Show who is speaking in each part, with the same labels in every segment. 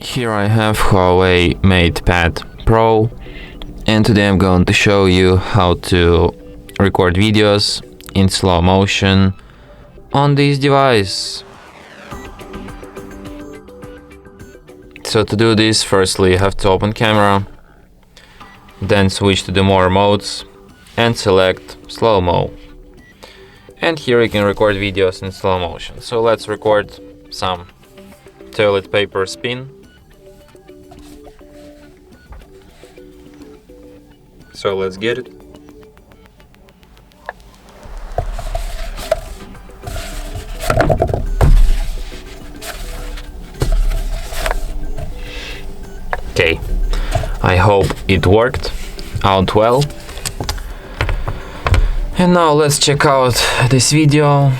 Speaker 1: Here I have Huawei MatePad Pro, and today I'm going to show you how to record videos in slow motion on this device. So to do this, firstly you have to open camera, then switch to the more modes and select slow-mo. And here you can record videos in slow motion. So let's record some toilet paper spin. So let's get it. Okay, I hope it worked out well. And now let's check out this video.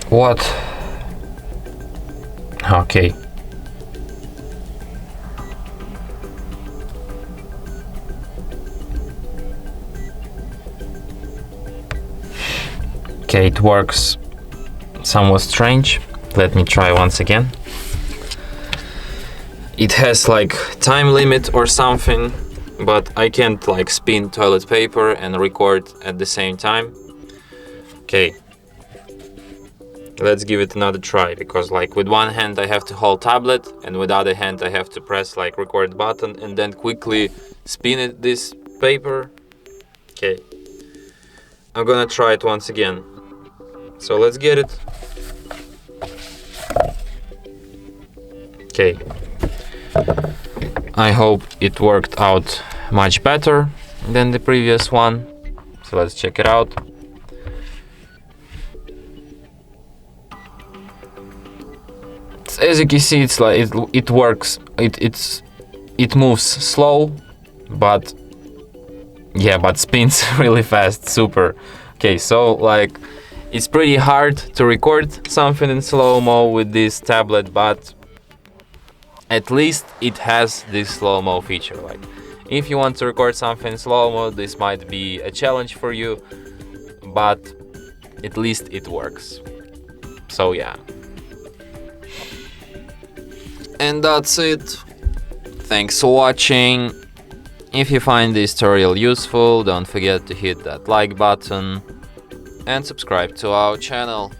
Speaker 1: What? Okay. Okay, it works somewhat strange. Let me try once again. It has like time limit or something, but I can't like spin toilet paper and record at the same time. Okay. Let's give it another try, because like with one hand I have to hold tablet and with the other hand I have to press like record button and then quickly spin it this paper. Okay, I'm gonna try it once again. So let's get it. Okay, I hope it worked out much better than the previous one. So let's check it out. As you can see, it's like it works. It moves slow, but yeah, but spins really fast. Super. Okay, so like it's pretty hard to record something in slow-mo with this tablet, but at least it has this slow-mo feature. Like if you want to record something in slow-mo, this might be a challenge for you, but at least it works. So yeah. And that's it. Thanks for watching. If you find this tutorial useful, don't forget to hit that like button and subscribe to our channel.